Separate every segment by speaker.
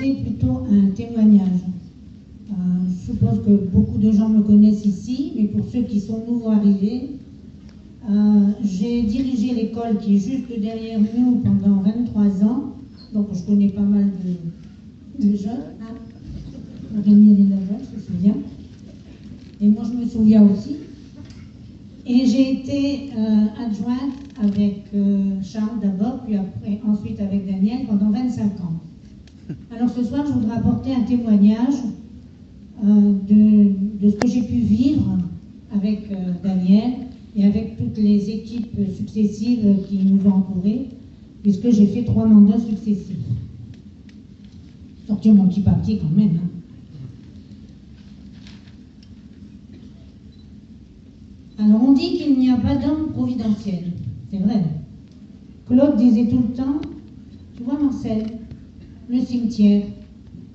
Speaker 1: apporter plutôt un témoignage. Je suppose que beaucoup de gens me connaissent ici, mais pour ceux qui sont nouveaux arrivés, j'ai dirigé l'école qui est juste derrière nous pendant 23 ans, donc je connais pas mal de jeunes. Hein. Rémi et Elisabeth, je me souviens. Et moi, je me souviens aussi. Et j'ai été adjointe avec Charles d'abord, puis ensuite avec Daniel pendant 25 ans. Alors ce soir, je voudrais apporter un témoignage de ce que j'ai pu vivre avec Daniel et avec toutes les équipes successives qui nous ont entourés, puisque j'ai fait 3 mandats successifs. Sortir mon petit papier quand même. Hein. Alors on dit qu'il n'y a pas d'homme providentiel. C'est vrai. Claude disait tout le temps, tu vois Marcel, le cimetière,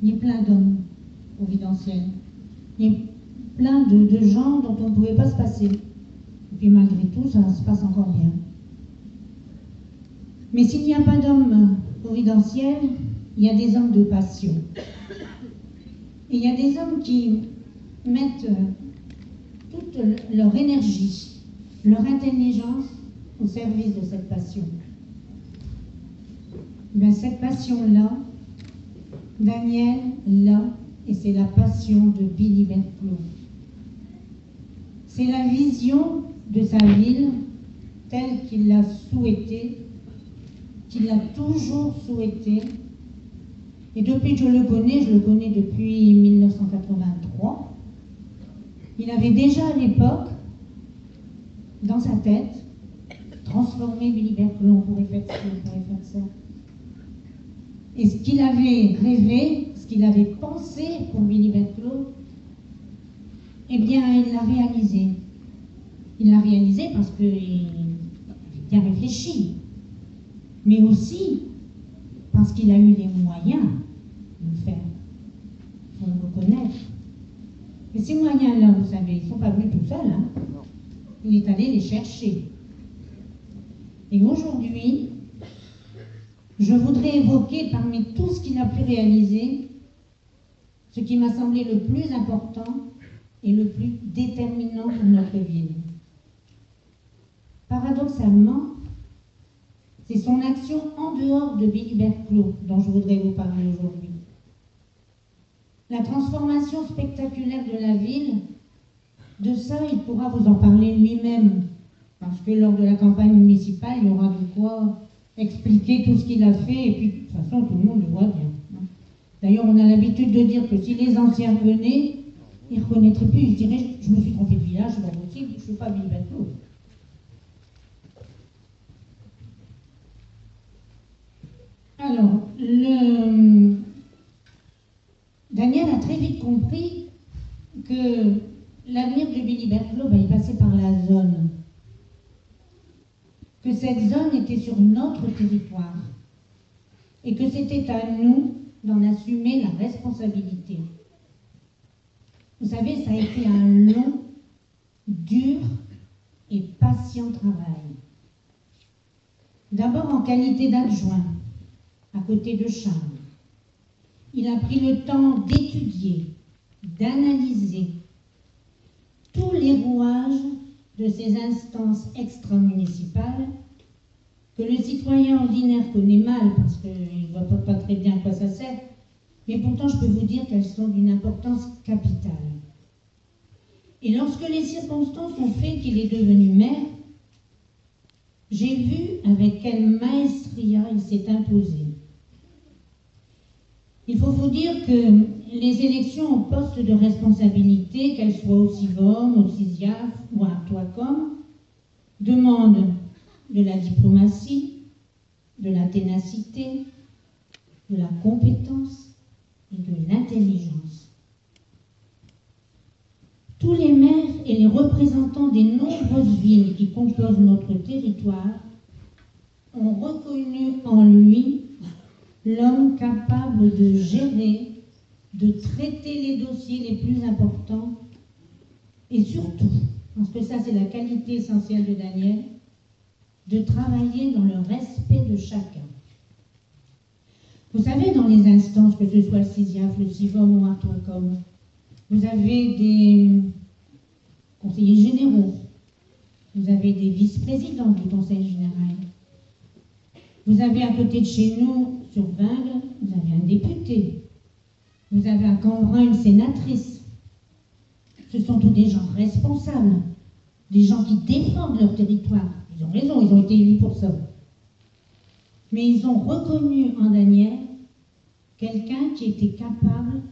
Speaker 1: il y a plein d'hommes providentiels. Il y a plein de gens dont on ne pouvait pas se passer. Et puis malgré tout, ça se passe encore bien. Mais s'il n'y a pas d'hommes providentiels, il y a des hommes de passion. Et il y a des hommes qui mettent toute leur énergie, leur intelligence au service de cette passion. Mais cette passion-là, Daniel l'a, et c'est la passion de Bilibert Claude. C'est la vision de sa ville telle qu'il l'a souhaitée, qu'il l'a toujours souhaitée. Et depuis que je le connais depuis 1983, il avait déjà à l'époque, dans sa tête, transformé Bilibert Claude, on pourrait faire ça, on pourrait faire ça. Et ce qu'il avait rêvé, ce qu'il avait pensé pour Bilibert Claude, eh bien, il l'a réalisé. Il l'a réalisé parce qu'il avait bien réfléchi, mais aussi parce qu'il a eu les moyens de le faire. Il faut le reconnaître. Et ces moyens-là, vous savez, ils ne sont pas venus tout seuls. Hein. Il est allé les chercher. Et aujourd'hui, je voudrais évoquer parmi tout ce qu'il a pu réaliser, ce qui m'a semblé le plus important et le plus déterminant pour notre ville. Paradoxalement, c'est son action en dehors de Bilibert Claude dont je voudrais vous parler aujourd'hui. La transformation spectaculaire de la ville, de ça, il pourra vous en parler lui-même, parce que lors de la campagne municipale, il y aura de quoi expliquer tout ce qu'il a fait, et puis de toute façon, tout le monde le voit bien. D'ailleurs, on a l'habitude de dire que si les anciens venaient, ils ne reconnaîtraient plus, ils se diraient, je me suis trompé de village, c'est pas possible, je ne suis pas Bilibert Claude. Alors, Daniel a très vite compris que l'avenir de Bilibert Claude, il passait par la zone. Que cette zone était sur notre territoire. Et que c'était à nous d'en assumer la responsabilité. Vous savez, ça a été un long, dur et patient travail. D'abord en qualité d'adjoint, à côté de Charles. Il a pris le temps d'étudier, d'analyser tous les rouages de ces instances extra-municipales que le citoyen ordinaire connaît mal parce qu'il ne voit pas très bien à quoi ça sert, mais pourtant je peux vous dire qu'elles sont d'une importance capitale. Et lorsque les circonstances ont fait qu'il est devenu maire, j'ai vu avec quelle maestria il s'est imposé. Il faut vous dire que les élections au poste de responsabilité, qu'elles soient au CIVOM, au CISIAF ou à Artois-Com, demandent de la diplomatie, de la ténacité, de la compétence et de l'intelligence. Tous les maires et les représentants des nombreuses villes qui composent notre territoire ont reconnu en lui l'homme capable de gérer, de traiter les dossiers les plus importants et surtout, parce que ça c'est la qualité essentielle de Daniel, de travailler dans le respect de chacun. Vous savez, dans les instances, que ce soit le CISIAF, le CIFOM ou Artoicom, vous avez des conseillers généraux, vous avez des vice-présidents du conseil général, vous avez à côté de chez nous, sur Vingles, vous avez un député, vous avez à Cambrin une sénatrice. Ce sont tous des gens responsables, des gens qui défendent leur territoire. Ils ont raison, ils ont été élus pour ça. Mais ils ont reconnu en Daniel quelqu'un qui était capable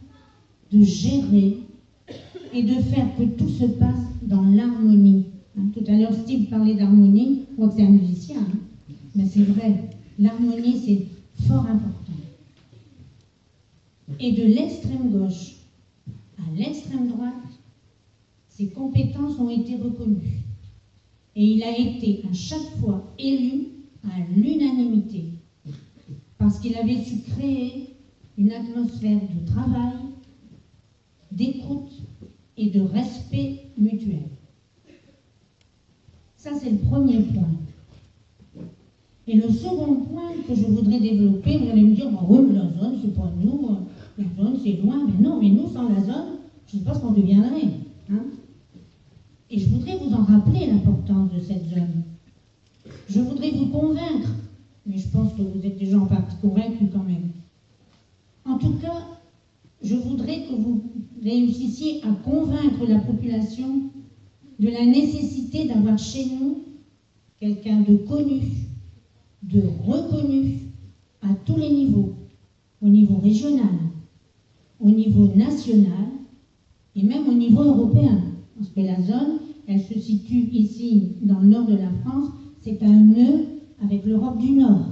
Speaker 1: de gérer et de faire que tout se passe dans l'harmonie. Tout à l'heure, Steve parlait d'harmonie. Je crois que c'est un musicien, mais c'est vrai. L'harmonie, c'est fort important. Et de l'extrême gauche à l'extrême droite, ses compétences ont été reconnues. Et il a été à chaque fois élu à l'unanimité, parce qu'il avait su créer une atmosphère de travail, d'écoute et de respect mutuel. Ça, c'est le premier point. Et le second point que je voudrais développer, vous allez me dire, oh, mais la zone, c'est pas nous, la zone, c'est loin. Mais non, mais nous, sans la zone, je ne sais pas ce qu'on deviendrait. Hein? Et je voudrais vous en rappeler l'importance de cette zone. Je voudrais vous convaincre, mais je pense que vous êtes déjà en partie convaincus quand même. En tout cas, je voudrais que vous réussissiez à convaincre la population de la nécessité d'avoir chez nous quelqu'un de connu, de reconnu à tous les niveaux, au niveau régional, au niveau national et même au niveau européen. Parce que la zone, elle se situe ici dans le nord de la France, c'est un nœud avec l'Europe du Nord.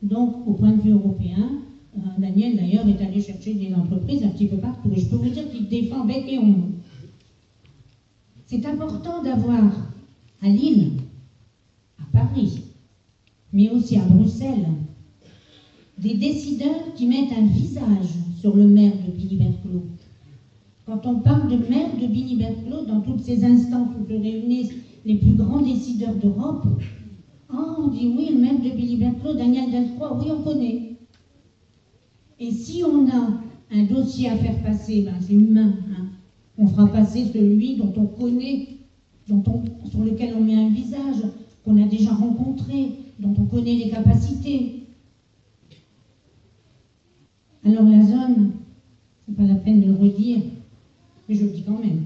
Speaker 1: Donc, au point de vue européen, Daniel d'ailleurs est allé chercher des entreprises un petit peu partout. Et je peux vous dire qu'il défend bec et ongle. C'est important d'avoir à Lille, à Paris, mais aussi à Bruxelles, des décideurs qui mettent un visage sur le maire de Billy-Berclau. Quand on parle de maire de Billy-Berclau, dans toutes ces instances où se réunissent les plus grands décideurs d'Europe, on dit oui, le maire de Billy-Berclau, Daniel Delcroix, oui, on connaît. Et si on a un dossier à faire passer, ben c'est humain, hein. On fera passer celui dont on connaît, sur lequel on met un visage, qu'on a déjà rencontré, dont on connaît les capacités. Alors la zone, c'est pas la peine de le redire, mais je le dis quand même.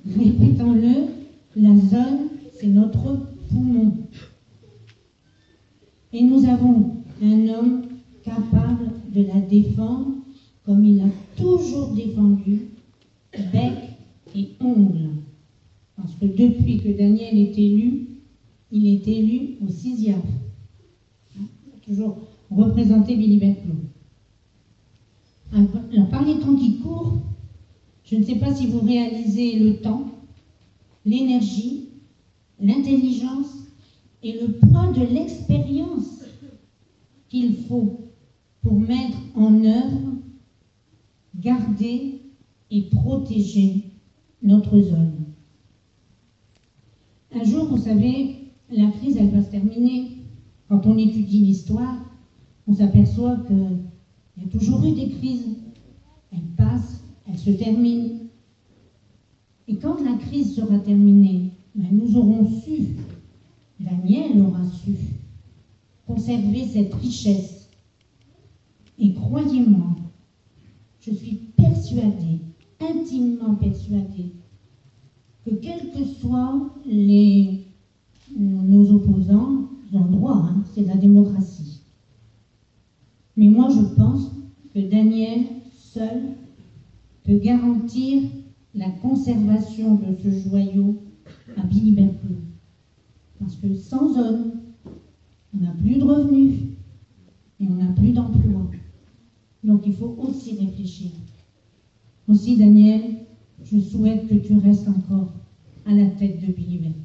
Speaker 1: Répétons-le, la zone, c'est notre poumon. Et nous avons un homme capable de la défendre comme il a toujours défendu, bec et ongle. Parce que depuis que Daniel est élu, il est élu au CISIAF. Toujours représenté Billy-Berclau. Alors, par les temps qui courent, je ne sais pas si vous réalisez le temps, l'énergie, l'intelligence et le poids de l'expérience qu'il faut pour mettre en œuvre, garder et protéger notre zone. Un jour, vous savez, la crise, elle va se terminer. Quand on étudie l'histoire, on s'aperçoit qu'il y a toujours eu des crises. Elles passent, elles se terminent. Et quand la crise sera terminée, ben nous aurons su, Daniel aura su, conserver cette richesse. Et croyez-moi, je suis persuadée, intimement persuadée, que quels que soient nos opposants, ils ont le droit, hein, c'est la démocratie. Mais moi je pense que Daniel seul peut garantir la conservation de ce joyau à Billy-Berclau. Parce que sans zone, on n'a plus de revenus et on n'a plus d'emploi. Donc il faut aussi réfléchir. Aussi, Daniel, je souhaite que tu restes encore à la tête de Billy-Berclau.